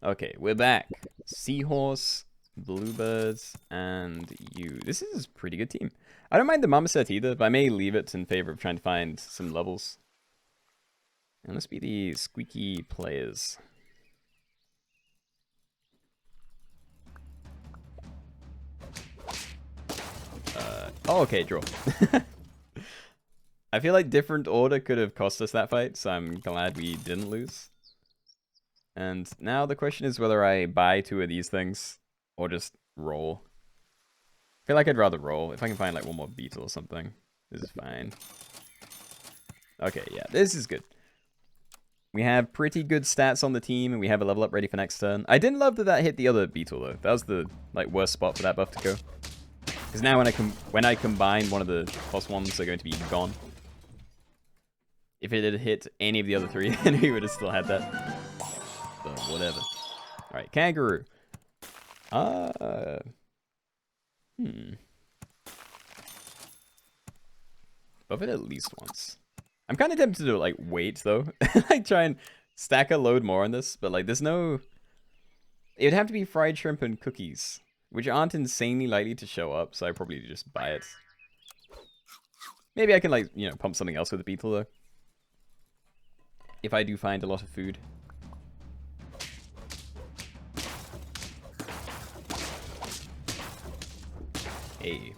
Okay, we're back. Seahorse, bluebirds, and you. This is a pretty good team. I don't mind the marmoset either, but I may leave it in favor of trying to find some levels. And let's be the squeaky players. Oh, okay, draw. I feel like different order could have cost us that fight, so I'm glad we didn't lose. And now the question is whether I buy two of these things or just roll. I feel like I'd rather roll. If I can find like one more beetle or something, this is fine. Okay, yeah, this is good. We have pretty good stats on the team, and we have a level up ready for next turn. I didn't love that that hit the other beetle though. That was the like worst spot for that buff to go. Because now when I combine one of the +1s, they're going to be gone. If it had hit any of the other three, then we would have still had that. But whatever. Alright, kangaroo. Buff it at least once. I'm kind of tempted to like wait though. Like try and stack a load more on this, but like there's no... It would have to be fried shrimp and cookies, which aren't insanely likely to show up, so I probably just buy it. Maybe I can like, you know, pump something else with the beetle though. If I do find a lot of food. Hey.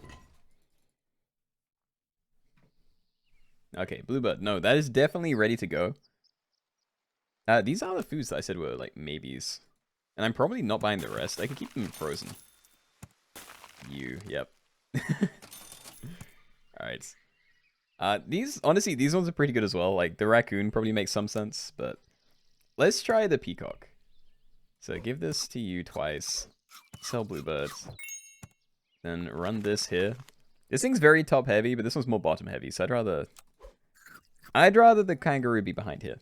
Okay, bluebird. No, that is definitely ready to go. These are the foods that I said were like maybes. And I'm probably not buying the rest. I could keep them frozen. Yep. Alright. Honestly, these ones are pretty good as well. Like, the raccoon probably makes some sense, but... Let's try the peacock. So, give this to you twice. Sell bluebirds. Then run this here. This thing's very top heavy, but this one's more bottom heavy, so I'd rather the kangaroo be behind here.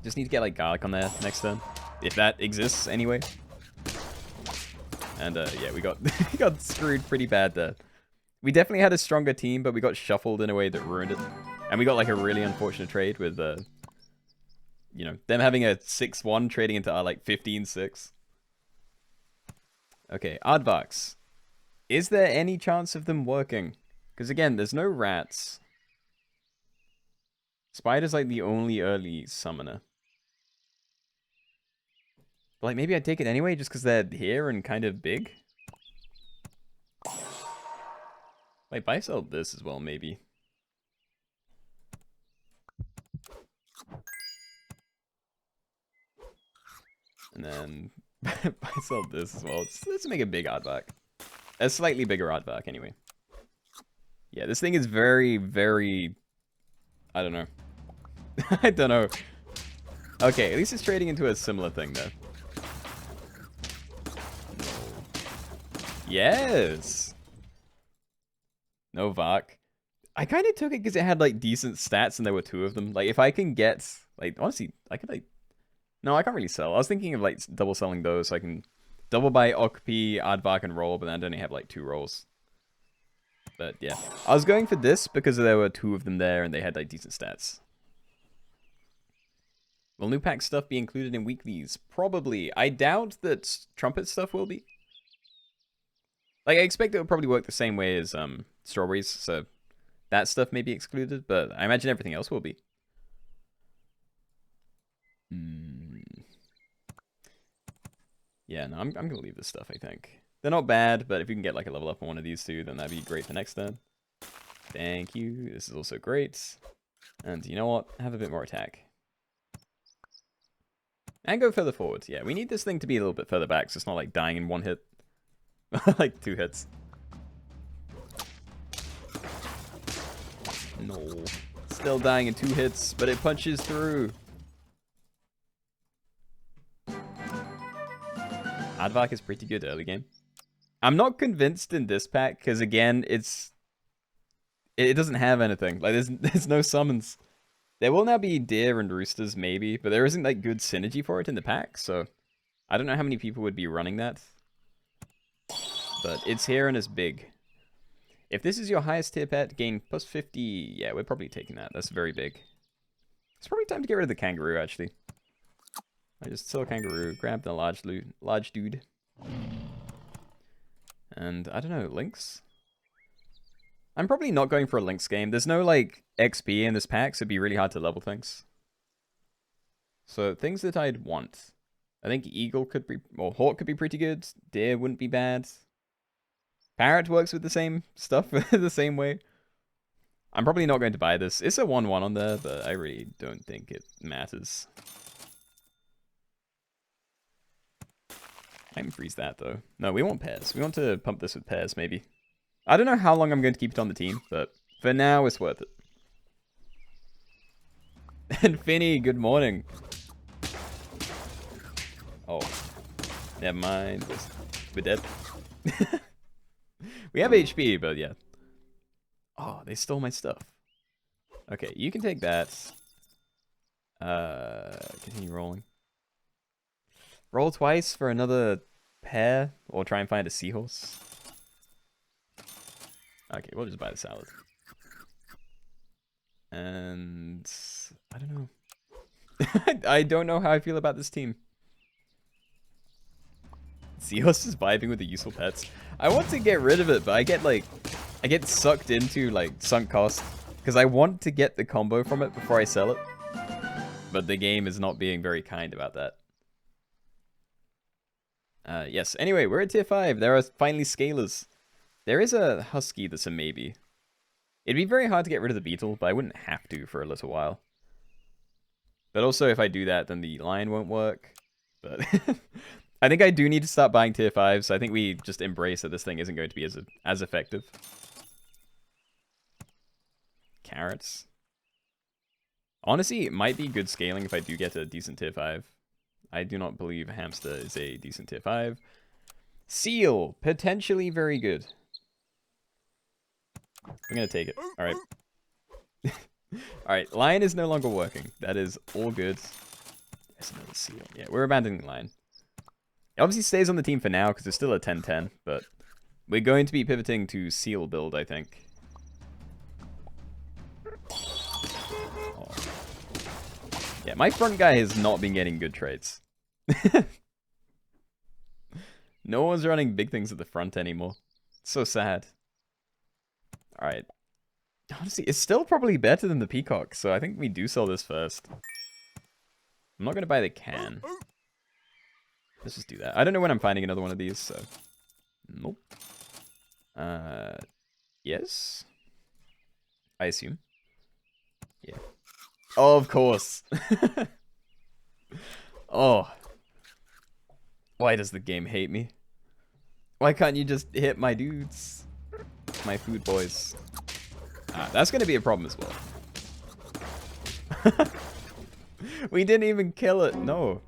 Just need to get, like, garlic on there next turn. If that exists, anyway. And, yeah, we got we got screwed pretty bad there. We definitely had a stronger team, but we got shuffled in a way that ruined it. And we got, like, a really unfortunate trade with, you know, them having a 6-1 trading into our, like, 15-6. Okay, aardvarks. Is there any chance of them working? Because, again, there's no rats. Spider's, like, the only early summoner. But, like, maybe I'd take it anyway, just because they're here and kind of big. Like, buy sell this as well, maybe. And then buy sell this as well. Let's make a big aardvark. A slightly bigger aardvark, anyway. Yeah, this thing is very, very... I don't know. I don't know. Okay, at least it's trading into a similar thing, though. Yes! No Vark. I kind of took it because it had, like, decent stats and there were two of them. Like, if I can get... Like, honestly, I could, like... No, I can't really sell. I was thinking of, like, double selling those so I can double buy Okpi, Aardvark, and roll, but then I'd only have, like, 2 rolls. But, yeah. I was going for this because there were 2 of them there and they had, like, decent stats. Will new pack stuff be included in weeklies? Probably. I doubt that trumpet stuff will be. Like, I expect it will probably work the same way as strawberries, so that stuff may be excluded, but I imagine everything else will be. Yeah, no, I'm going to leave this stuff, I think. They're not bad, but if you can get, like, a level up on one of these two, then that'd be great for next turn. Thank you. This is also great. And you know what? Have a bit more attack. And go further forward. Yeah, we need this thing to be a little bit further back, so it's not, like, dying in 1 hit. Like, 2 hits. No. Still dying in 2 hits, but it punches through. Aardvark is pretty good early game. I'm not convinced in this pack, because again, it doesn't have anything. Like, there's no summons. There will now be deer and roosters, maybe, but there isn't, like, good synergy for it in the pack, so I don't know how many people would be running that. But it's here and it's big. If this is your highest tier pet, gain plus 50, yeah, we're probably taking that. That's very big. It's probably time to get rid of the kangaroo, actually. I just saw a kangaroo, grabbed a large dude. And I don't know, lynx? I'm probably not going for a lynx game. There's no like XP in this pack, so it'd be really hard to level things. So things that I'd want. I think eagle could be, or hawk could be pretty good. Deer wouldn't be bad. Parrot works with the same stuff the same way. I'm probably not going to buy this. It's a 1-1 on there, but I really don't think it matters. I can freeze that, though. No, we want pairs. We want to pump this with pairs, maybe. I don't know how long I'm going to keep it on the team, but for now, it's worth it. And Finny, good morning. Oh, never mind. We're dead. We have HP, but yeah. Oh, they stole my stuff. Okay, you can take that. Continue rolling. Roll twice for another pair, or try and find a seahorse. Okay, we'll just buy the salad. And I don't know. I don't know how I feel about this team. Seahorse is vibing with the useful pets. I want to get rid of it, but I get sucked into like sunk cost because I want to get the combo from it before I sell it. But the game is not being very kind about that. Yes, anyway, we're at tier 5. There are finally scalers. There is a husky that's a maybe. It'd be very hard to get rid of the beetle, but I wouldn't have to for a little while. But also, if I do that, then the lion won't work. But I think I do need to start buying tier 5s. So I think we just embrace that this thing isn't going to be as effective. Carrots. Honestly, it might be good scaling if I do get a decent tier 5. I do not believe hamster is a decent tier 5. Seal, potentially very good. I'm going to take it. All right. All right, lion is no longer working. That is all good. There's another seal. Yeah, we're abandoning lion. It obviously stays on the team for now because it's still a 10-10, but we're going to be pivoting to seal build, I think. Oh. Yeah, my front guy has not been getting good trades. No one's running big things at the front anymore. It's so sad. Alright. Honestly, it's still probably better than the Peacock, so I think we do sell this first. I'm not going to buy the can. Let's just do that. I don't know when I'm finding another one of these, so... Nope. Yes? I assume. Yeah. Oh, of course. Oh. Why does the game hate me? Why can't you just hit my dudes? My food boys. That's going to be a problem as well. We didn't even kill it. No.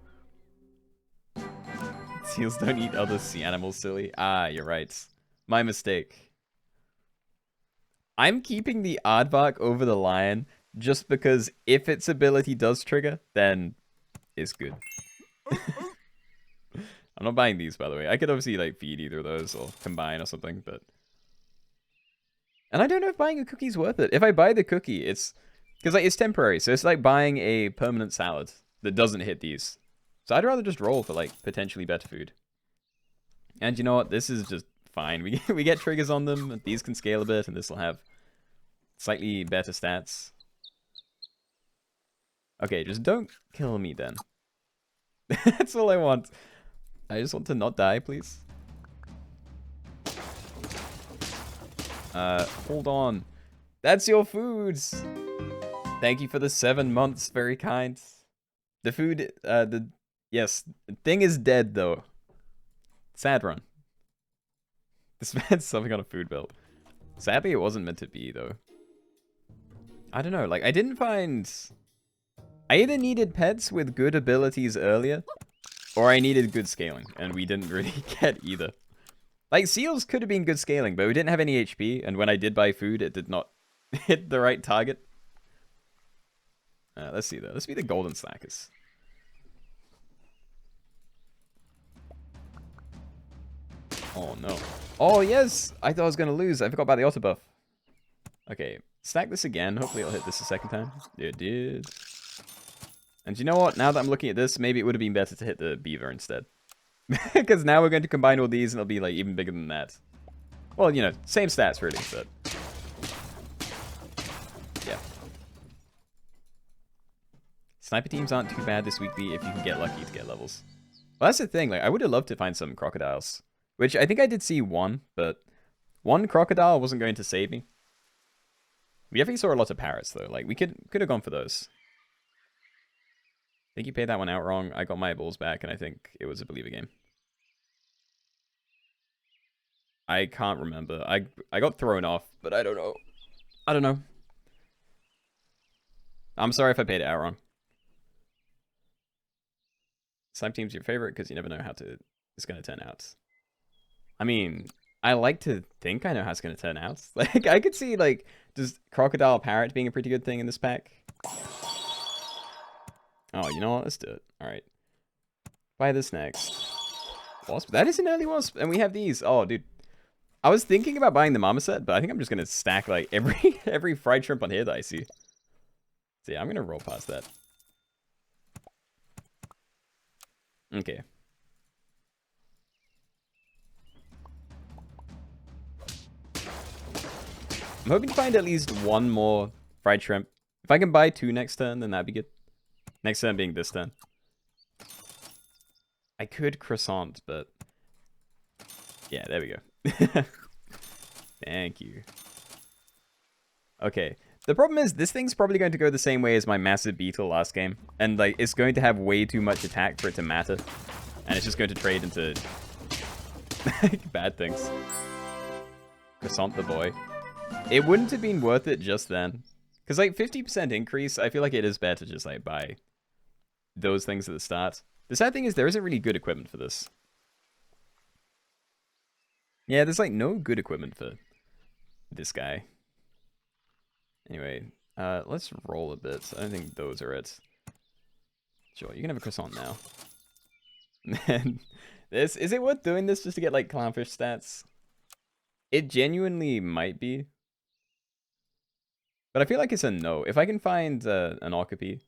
Seals don't eat other sea animals, silly. Ah, you're right. My mistake. I'm keeping the aardvark over the lion just because if its ability does trigger, then it's good. I'm not buying these, by the way. I could obviously like feed either of those or combine or something, but... And I don't know if buying a cookie is worth it. If I buy the cookie, it's... Because like, it's temporary, so it's like buying a permanent salad that doesn't hit these. So I'd rather just roll for like potentially better food. And you know what? This is just fine. We get triggers on them. These can scale a bit, and this will have slightly better stats. Okay, just don't kill me then. That's all I want. I just want to not die, please. Hold on. That's your foods. Thank you for the 7 months. Very kind. The food, yes, the thing is dead though. Sad run. This man's something on a food bill. Sadly, it wasn't meant to be though. I don't know. Like, I didn't find. I either needed pets with good abilities earlier, or I needed good scaling, and we didn't really get either. Like, seals could have been good scaling, but we didn't have any HP, and when I did buy food, it did not hit the right target. Let's see, though. Let's be the golden slackers. Oh, no. Oh, yes! I thought I was going to lose. I forgot about the auto buff. Okay, stack this again. Hopefully it'll hit this a second time. It did. And you know what? Now that I'm looking at this, maybe it would have been better to hit the beaver instead. Because now we're going to combine all these and it'll be like even bigger than that. Well, you know, same stats really, but... yeah. Sniper teams aren't too bad this weekly if you can get lucky to get levels. Well, that's the thing. Like, I would have loved to find some crocodiles. Which I think I did see one, but... one crocodile wasn't going to save me. We definitely saw a lot of parrots, though. Like, we could have gone for those. I think you paid that one out wrong. I got my balls back, and I think it was a believer game. I can't remember. I got thrown off, but I don't know. I don't know. I'm sorry if I paid it out wrong. Slime team's your favorite because you never know how it's going to turn out. I mean, I like to think I know how it's going to turn out. Like, I could see, like, just crocodile parrot being a pretty good thing in this pack. Oh, you know what? Let's do it. Alright. Buy this next. Wasp? That is an early wasp. And we have these. Oh, dude. I was thinking about buying the marmoset, but I think I'm just going to stack, like, every fried shrimp on here that I see. So, yeah, I'm going to roll past that. Okay. I'm hoping to find at least one more fried shrimp. If I can buy 2 next turn, then that'd be good. Next turn being this turn. I could croissant, but... yeah, there we go. Thank you. Okay. The problem is, this thing's probably going to go the same way as my massive beetle last game. And, like, it's going to have way too much attack for it to matter. And it's just going to trade into... bad things. Croissant the boy. It wouldn't have been worth it just then. Because, like, 50% increase, I feel like it is better to just, like, buy those things at the start. The sad thing is there isn't really good equipment for this. Yeah, there's, like, no good equipment for this guy. Anyway, let's roll a bit. I don't think those are it. Sure, you can have a croissant now. Man, is it worth doing this just to get, like, clownfish stats? It genuinely might be. But I feel like it's a no. If I can find an Okapi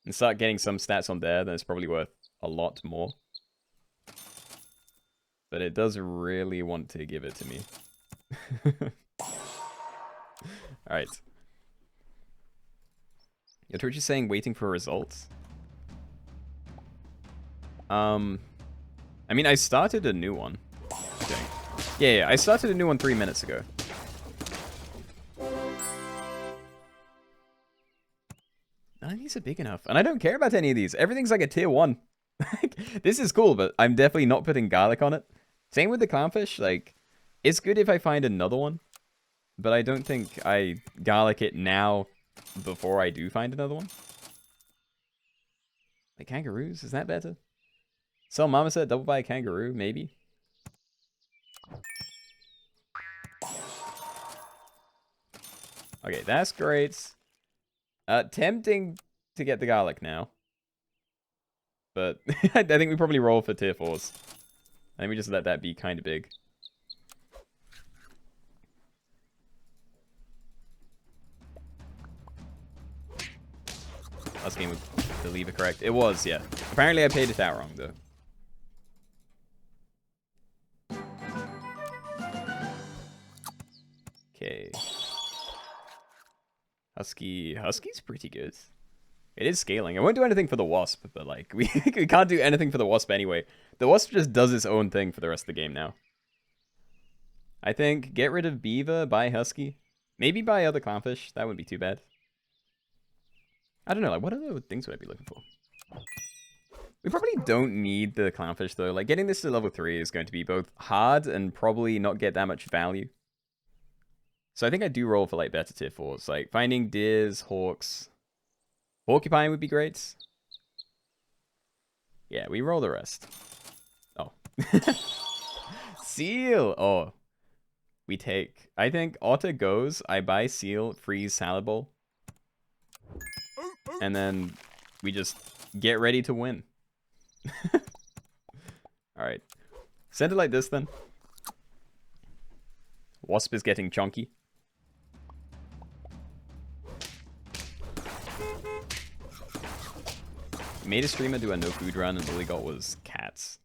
and start getting some stats on there, then it's probably worth a lot more. But it does really want to give it to me. Alright. Your Twitch is saying waiting for results. I mean, I started a new one. Okay. Yeah, I started a new one 3 minutes ago. None of these are big enough. And I don't care about any of these. Everything's like a tier 1. This is cool, but I'm definitely not putting garlic on it. Same with the clownfish. Like, it's good if I find another one. But I don't think I garlic it now before I do find another one. Like kangaroos? Is that better? Sell marmoset, double buy a kangaroo, maybe? Okay, that's great. Tempting to get the garlic now. But I think we probably roll for tier 4s. I think we just let that be kind of big. Last game with the lever correct. It was, yeah. Apparently I paid it out wrong, though. Okay. Husky's pretty good. It is scaling. I won't do anything for the wasp, but like we can't do anything for the wasp anyway. The wasp just does its own thing for the rest of the game now. I think get rid of beaver, buy husky. Maybe buy other clownfish. That wouldn't be too bad. I don't know, like what other things would I be looking for? We probably don't need the clownfish though. Like getting this to level 3 is going to be both hard and probably not get that much value. So I think I do roll for like better tier 4s. Like finding deers, hawks. Porcupine would be great. Yeah, we roll the rest. Oh. Seal! Oh. We take. I think otter goes. I buy seal, freeze, salad bowl. And then we just get ready to win. Alright. Send it like this then. Wasp is getting chunky. made a streamer do a no food run and all he got was cats.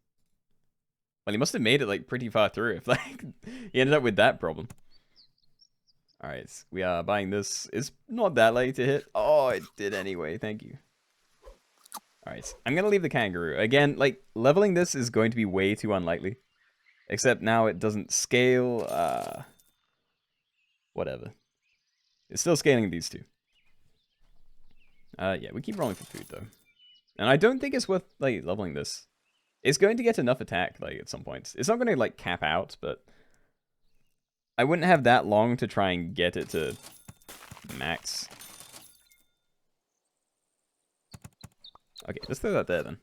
Well, he must have made it like pretty far through if like he ended up with that problem. Alright, we are buying this. It's not that late to hit. Oh, it did anyway. Thank you. Alright, I'm gonna leave the kangaroo. Again, like, leveling this is going to be way too unlikely. Except now it doesn't scale, whatever. It's still scaling these two. Yeah, we keep rolling for food, though. And I don't think it's worth, like, leveling this. It's going to get enough attack, like, at some points. It's not going to, like, cap out, but I wouldn't have that long to try and get it to max. Okay, let's throw that there, then.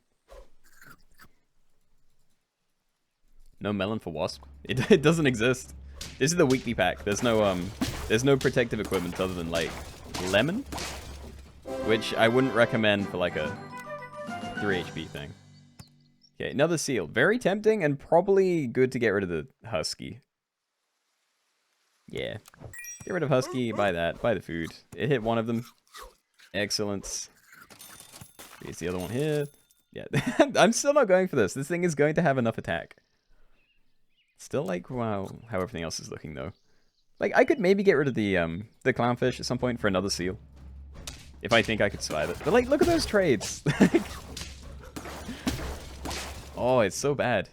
No melon for wasp? It doesn't exist. This is the weekly pack. There's no protective equipment other than, like, lemon. Which I wouldn't recommend for, like, a 3 HP thing. Okay, another seal. Very tempting and probably good to get rid of the husky. Yeah. Get rid of husky, buy that, buy the food. It hit one of them. Excellent. Here's the other one here. Yeah, I'm still not going for this. This thing is going to have enough attack. Still like, wow, how everything else is looking, though. Like, I could maybe get rid of the clownfish at some point for another seal. If I think I could survive it. But, like, look at those trades. Oh, it's so bad.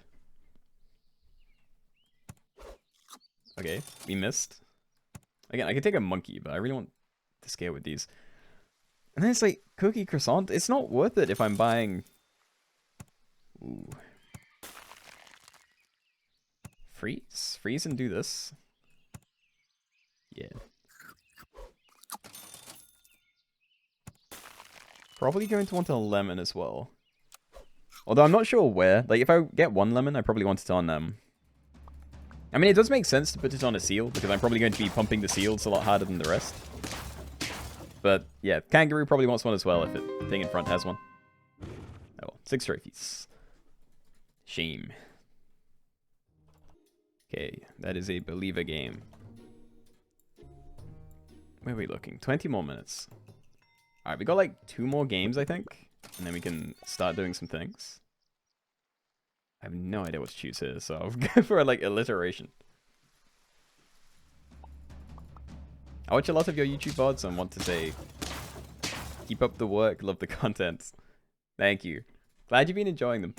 Okay, we missed. Again, I could take a monkey, but I really want to scale with these. And then it's like, cookie croissant? It's not worth it if I'm buying... Ooh. Freeze? Freeze and do this. Yeah. Probably going to want a lemon as well. Although I'm not sure where. Like, if I get one lemon, I probably want it on them. I mean, it does make sense to put it on a seal, because I'm probably going to be pumping the seals a lot harder than the rest. But, yeah, kangaroo probably wants one as well if the thing in front has one. Oh well, 6 trophies. Shame. Okay, that is a believer game. Where are we looking? 20 more minutes. Alright, we got like 2 more games, I think. And then we can start doing some things. I have no idea what to choose here, so I'll go for like alliteration. I watch a lot of your YouTube VODs and want to say, keep up the work, love the content. Thank you. Glad you've been enjoying them.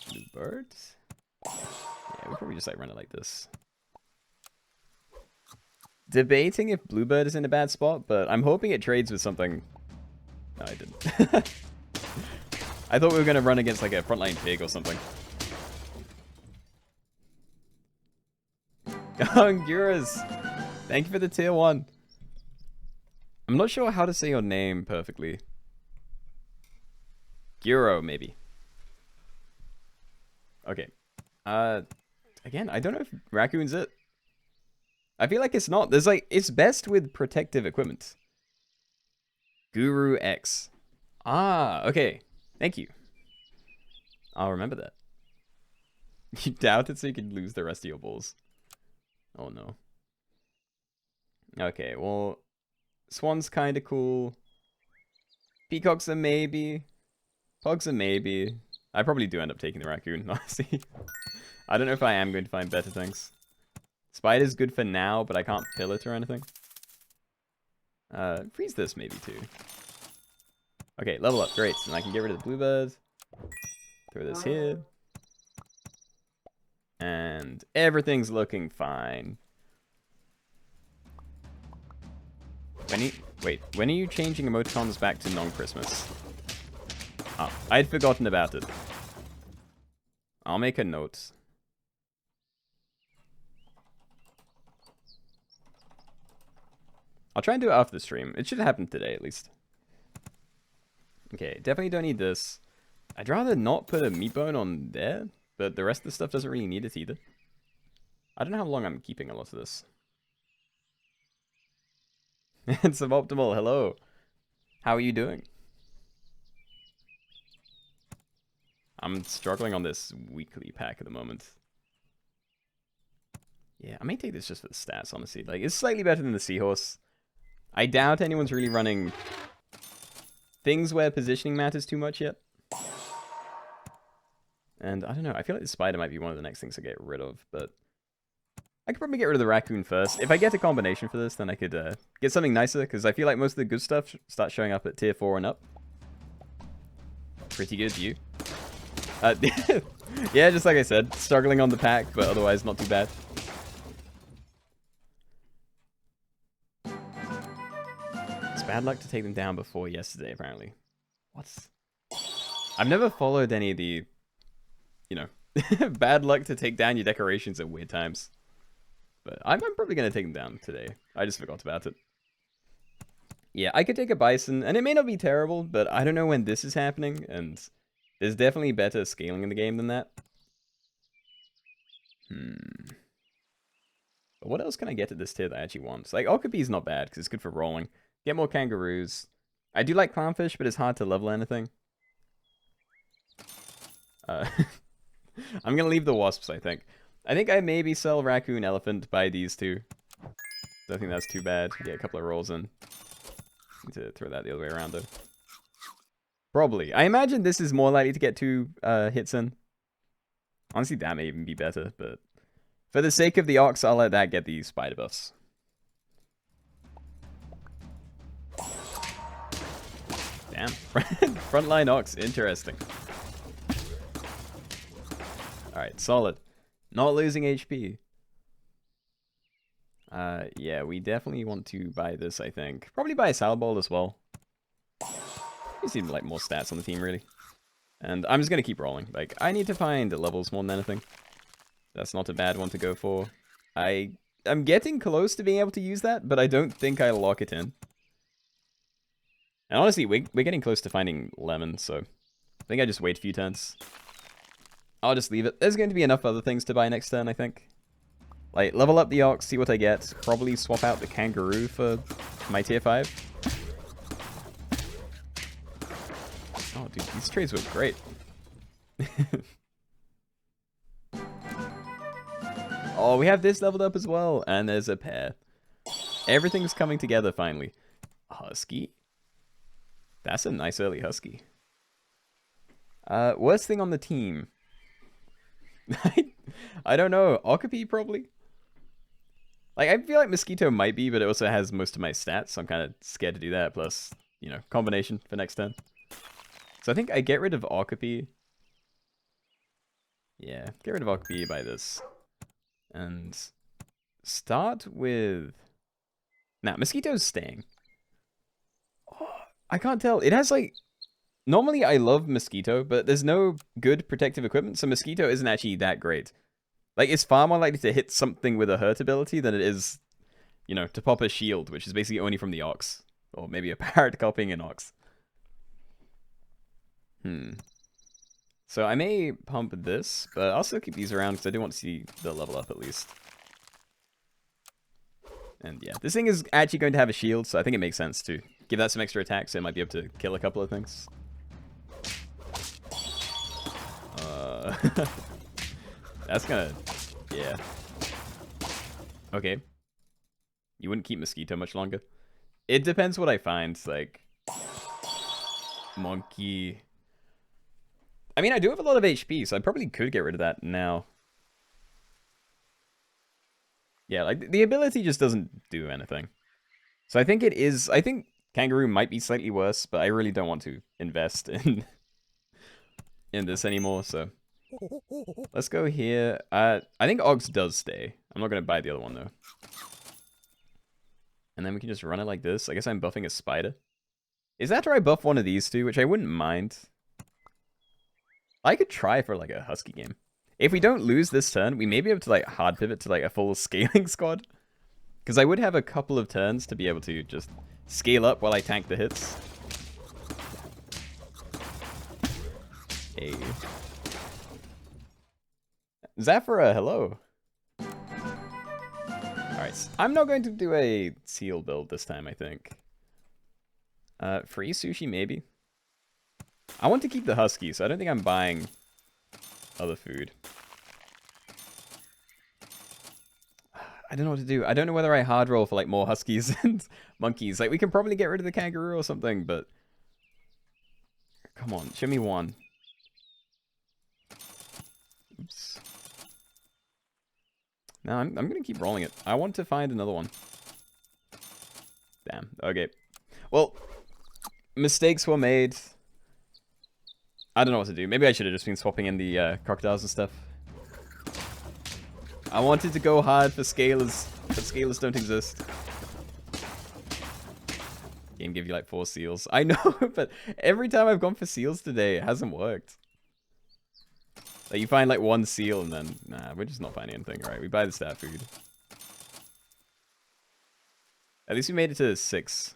Blue birds? Yeah, we probably just like run it like this. Debating if Bluebird is in a bad spot, but I'm hoping it trades with something. No, I didn't. I thought we were going to run against like a frontline pig or something. Honguras! Thank you for the tier 1. I'm not sure how to say your name perfectly. Guro, maybe. Okay. Again, I don't know if raccoon's it. I feel like it's not. There's like, it's best with protective equipment. Guru X. Ah, okay. Thank you. I'll remember that. You doubt it so you can lose the rest of your balls. Oh no. Okay, well, Swan's kind of cool. Peacock's a maybe. Pug's a maybe. I probably do end up taking the raccoon, honestly. I don't know if I am going to find better things. Spider's good for now, but I can't pill it or anything. Freeze this maybe too. Okay, level up, great. And I can get rid of the bluebird. Throw this here. And everything's looking fine. When are you changing emoticons back to non-Christmas? Oh, I'd forgotten about it. I'll make a note. I'll try and do it after the stream. It should happen today, at least. Okay, definitely don't need this. I'd rather not put a meat bone on there, but the rest of the stuff doesn't really need it either. I don't know how long I'm keeping a lot of this. And Suboptimal, hello. How are you doing? I'm struggling on this weekly pack at the moment. Yeah, I may take this just for the stats, honestly. Like, it's slightly better than the seahorse. I doubt anyone's really running things where positioning matters too much yet. And I don't know, I feel like the spider might be one of the next things to get rid of, but I could probably get rid of the raccoon first. If I get a combination for this, then I could get something nicer, because I feel like most of the good stuff starts showing up at tier 4 and up. Pretty good view. Yeah, just like I said, struggling on the pack, but otherwise not too bad. It's bad luck to take them down before yesterday, apparently. What's... I've never followed any of the, you know, bad luck to take down your decorations at weird times. But I'm probably going to take them down today. I just forgot about it. Yeah, I could take a bison, and it may not be terrible, but I don't know when this is happening, and there's definitely better scaling in the game than that. But what else can I get at this tier that I actually want? Like, Okapi's not bad, because it's good for rolling. Get more kangaroos. I do like clownfish, but it's hard to level anything. I'm going to leave the wasps, I think. I think I maybe sell raccoon, elephant, buy these two. Don't think that's too bad. Get a couple of rolls in. Need to throw that the other way around, though. Probably. I imagine this is more likely to get 2 hits in. Honestly, that may even be better, but for the sake of the ox, I'll let that get the spider buffs. Damn. Frontline ox. Interesting. Alright, solid. Not losing HP. Yeah, we definitely want to buy this, I think. Probably buy a salad bowl as well. You seem like more stats on the team, really. And I'm just going to keep rolling. Like, I need to find levels more than anything. That's not a bad one to go for. I'm getting close to being able to use that, but I don't think I'll lock it in. And honestly, we're getting close to finding lemon, so I think I just wait a few turns. I'll just leave it. There's going to be enough other things to buy next turn, I think. Like, level up the ox, see what I get. Probably swap out the kangaroo for my tier 5. Oh, dude, these trades were great. Oh, we have this leveled up as well. And there's a pair. Everything's coming together, finally. Husky? That's a nice early husky. Worst thing on the team. I don't know. Okapi, probably? Like, I feel like Mosquito might be, but it also has most of my stats, so I'm kind of scared to do that. Plus, you know, combination for next turn. So I think I get rid of Okapi. Yeah, get rid of Okapi by this. And start with... Nah, Mosquito's staying. Oh, I can't tell. It has, like... Normally, I love Mosquito, but there's no good protective equipment, so Mosquito isn't actually that great. Like, it's far more likely to hit something with a hurt ability than it is, you know, to pop a shield, which is basically only from the ox. Or maybe a parrot copying an ox. So I may pump this, but I'll still keep these around because I do want to see the level up at least. And yeah, this thing is actually going to have a shield, so I think it makes sense to give that some extra attack, so it might be able to kill a couple of things. That's gonna... yeah. Okay. You wouldn't keep Mosquito much longer. It depends what I find, like... Monkey... I mean, I do have a lot of HP, so I probably could get rid of that now. Yeah, like, the ability just doesn't do anything. So I think it is... I think Kangaroo might be slightly worse, but I really don't want to invest in this anymore, so... Let's go here. I think Ox does stay. I'm not going to buy the other one, though. And then we can just run it like this. I guess I'm buffing a spider. Is that after I buff one of these two, which I wouldn't mind. I could try for, like, a Husky game. If we don't lose this turn, we may be able to, like, hard pivot to, like, a full scaling squad. Because I would have a couple of turns to be able to just scale up while I tank the hits. Hey. Zafra, hello. Alright, I'm not going to do a seal build this time, I think. Free sushi, maybe. I want to keep the husky, so I don't think I'm buying other food. I don't know what to do. I don't know whether I hard roll for like more huskies and monkeys. Like, we can probably get rid of the kangaroo or something, but Come on, show me one. Oops. No, I'm gonna keep rolling it. I want to find another one. Damn. Okay. Well, mistakes were made. I don't know what to do. Maybe I should have just been swapping in the crocodiles and stuff. I wanted to go hard for scalers, but scalers don't exist. Game give you like 4 seals. I know, but every time I've gone for seals today, it hasn't worked. Like, you find like 1 seal and then, nah, we're just not finding anything. Alright, we buy the stat food. At least we made it to 6.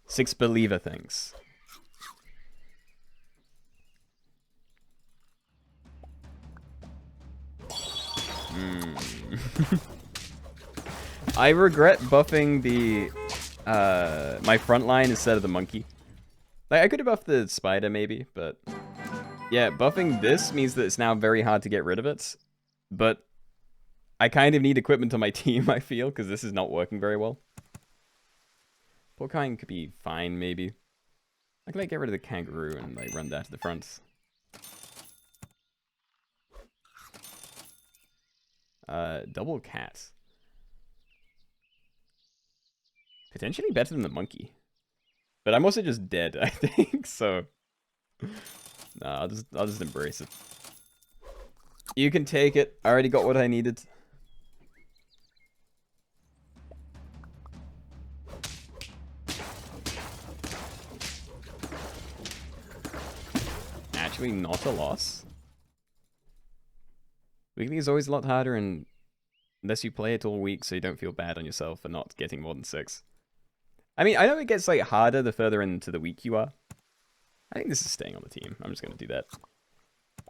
6 believer things. I regret buffing the my front line instead of the monkey. Like, I could have buffed the spider maybe, but yeah, buffing this means that it's now very hard to get rid of it. But I kind of need equipment on my team, I feel, because this is not working very well. Porcine could be fine, maybe. I could like get rid of the kangaroo and like run that to the front. Double cat. Potentially better than the monkey. But I'm also just dead, I think, so nah, I'll just embrace it. You can take it. I already got what I needed. Actually not a loss. Weekly is always a lot harder and unless you play it all week so you don't feel bad on yourself for not getting more than 6. I mean, I know it gets like harder the further into the week you are. I think this is staying on the team. I'm just going to do that.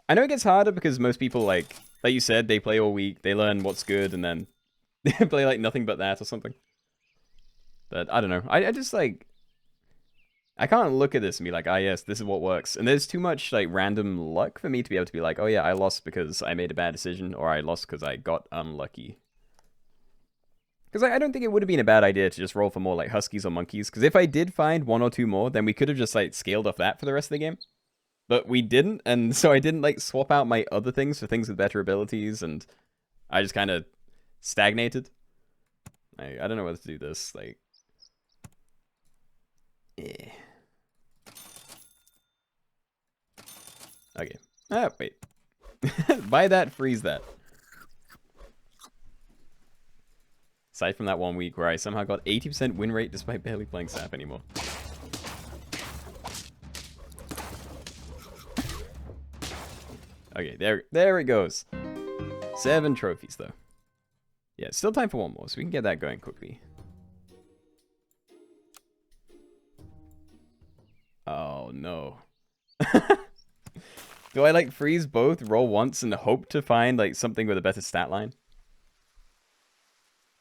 I know it gets harder because most people, like you said, they play all week, they learn what's good, and then they play like nothing but that or something. But I don't know. I just like... I can't look at this and be like, ah yes, this is what works. And there's too much like random luck for me to be able to be like, oh yeah, I lost because I made a bad decision, or I lost because I got unlucky. Because I don't think it would have been a bad idea to just roll for more like huskies or monkeys. Because if I did find 1 or 2 more, then we could have just like scaled off that for the rest of the game. But we didn't, and so I didn't like swap out my other things for things with better abilities, and I just kind of stagnated. I don't know whether to do this. Like, yeah. Okay. Ah, wait. Buy that, freeze that. Aside from that 1 week where I somehow got 80% win rate despite barely playing Sap anymore. Okay, there it goes. 7 trophies though. Yeah, still time for 1 more, so we can get that going quickly. Oh no. Do I like freeze both, roll once, and hope to find like something with a better stat line?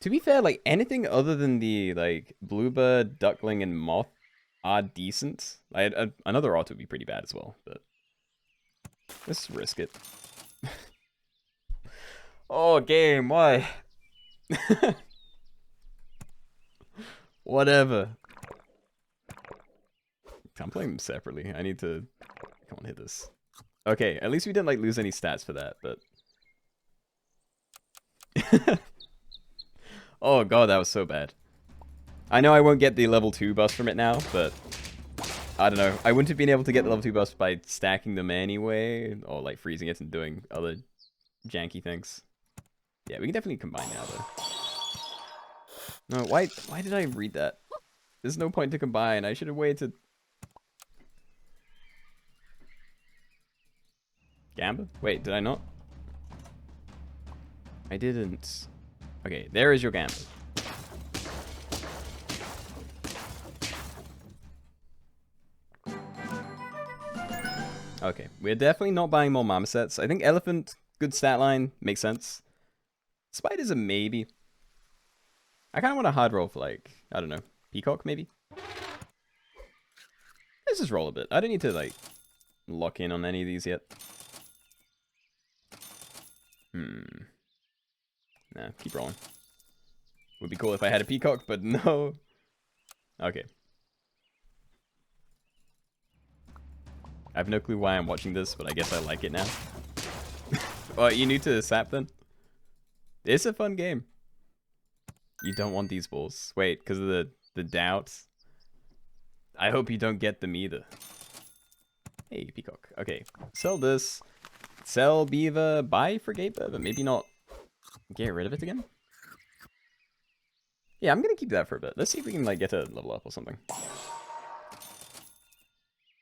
To be fair, like anything other than the like bluebird, duckling, and moth are decent. Another otter would be pretty bad as well, but let's risk it. Oh, game, why? Whatever. I'm playing them separately. I need to... Come on, hit this. Okay, at least we didn't like lose any stats for that, but... Oh god, that was so bad. I know I won't get the level 2 buff from it now, but... I don't know. I wouldn't have been able to get the level 2 buffs by stacking them anyway, or like freezing it and doing other janky things. Yeah, we can definitely combine now, though. No, why did I read that? There's no point to combine. I should have waited. Gamba? Wait, did I not? I didn't. Okay, there is your Gamba. Okay, we're definitely not buying more marmosets. I think elephant, good stat line, makes sense. Spider's a maybe. I kind of want a hard roll for like, I don't know, Peacock maybe? Let's just roll a bit. I don't need to like lock in on any of these yet. Nah, keep rolling. Would be cool if I had a Peacock, but no. Okay. I have no clue why I'm watching this, but I guess I like it now. Oh, you new to Sap then? It's a fun game. You don't want these balls. Wait, because of the doubts? I hope you don't get them either. Hey, Peacock. Okay, sell this. Sell Beaver. Buy Fregator, but maybe not get rid of it again. Yeah, I'm gonna keep that for a bit. Let's see if we can like get a level up or something.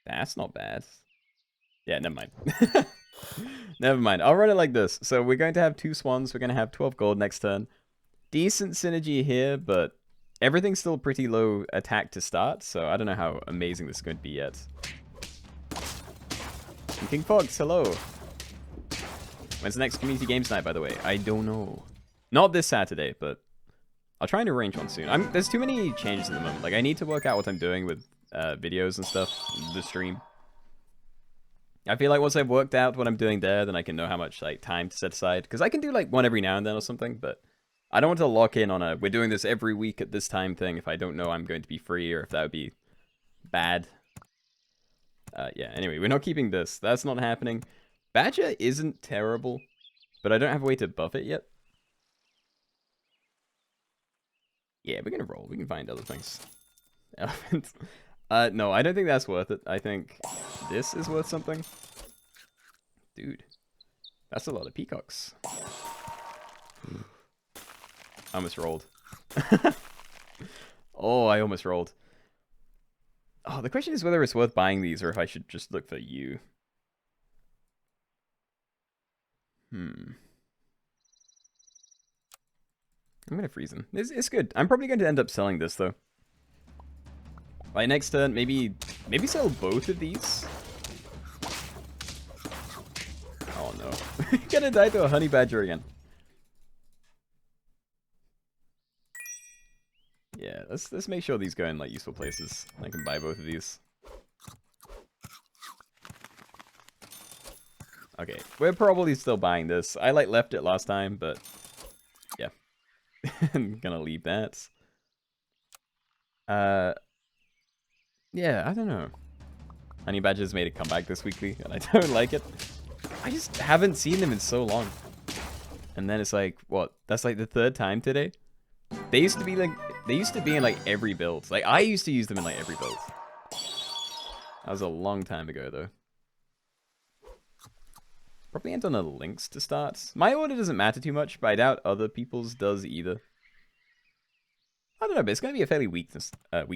That's not bad. Yeah, never mind. Never mind. I'll run it like this. So we're going to have 2 swans. We're going to have 12 gold next turn. Decent synergy here, but everything's still pretty low attack to start. So I don't know how amazing this is going to be yet. And King Fox, hello. When's the next community games night, by the way? I don't know. Not this Saturday, but I'll try and arrange one soon. There's too many changes at the moment. Like, I need to work out what I'm doing with videos and stuff, the stream. I feel like once I've worked out what I'm doing there, then I can know how much like time to set aside. Because I can do like one every now and then or something, but I don't want to lock in on we're doing this every week at this time thing if I don't know I'm going to be free or if that would be bad. Yeah, anyway, we're not keeping this. That's not happening. Badger isn't terrible, but I don't have a way to buff it yet. Yeah, we're going to roll. We can find other things. Elephant. No, I don't think that's worth it. I think this is worth something. Dude, that's a lot of peacocks. I almost rolled. Oh, I almost rolled. Oh, the question is whether it's worth buying these or if I should just look for you. I'm going to freeze them. It's good. I'm probably going to end up selling this, though. By next turn, maybe sell both of these. Oh no. Gonna die to a honey badger again. Yeah, let's make sure these go in like useful places. I can buy both of these. Okay, we're probably still buying this. I like left it last time, but yeah. I'm gonna leave that. Yeah, I don't know. Honey badgers made a comeback this weekly, and I don't like it. I just haven't seen them in so long. And then it's like, what? That's like the 3rd time today? They used to be in like every build. Like, I used to use them in like every build. That was a long time ago, though. Probably end on a Lynx to start. My order doesn't matter too much, but I doubt other people's does either. I don't know, but it's going to be a fairly weak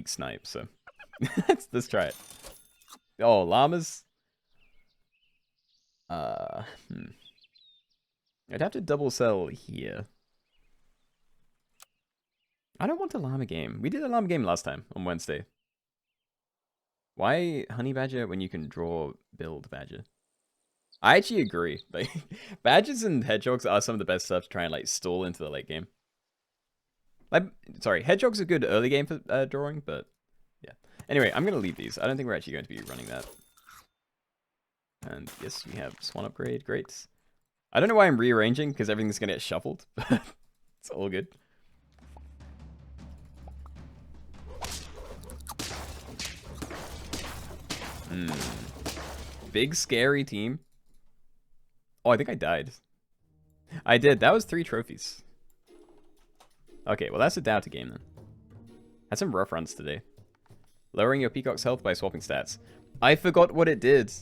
snipe, so... let's try it. Oh, llamas? I'd have to double sell here. I don't want a llama game. We did a llama game last time, on Wednesday. Why honey badger when you can draw build badger? I actually agree. Like, badgers and hedgehogs are some of the best stuff to try and like stall into the late game. Sorry, hedgehogs are good early game for drawing, but yeah. Anyway, I'm gonna leave these. I don't think we're actually going to be running that. And yes, we have swan upgrade. Great. I don't know why I'm rearranging because everything's gonna get shuffled, but it's all good. Big scary team. Oh, I think I died. I did. That was 3 trophies. Okay, well that's a Dota game then. Had some rough runs today. Lowering your Peacock's health by swapping stats. I forgot what it did.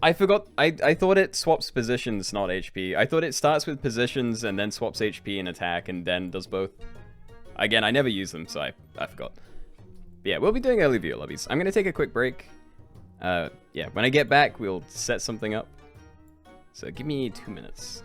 I forgot. I thought it swaps positions, not HP. I thought it starts with positions and then swaps HP and attack and then does both. Again, I never use them, so I forgot. But yeah, we'll be doing early viewer lobbies. I'm going to take a quick break. Yeah, when I get back, we'll set something up. So give me 2 minutes.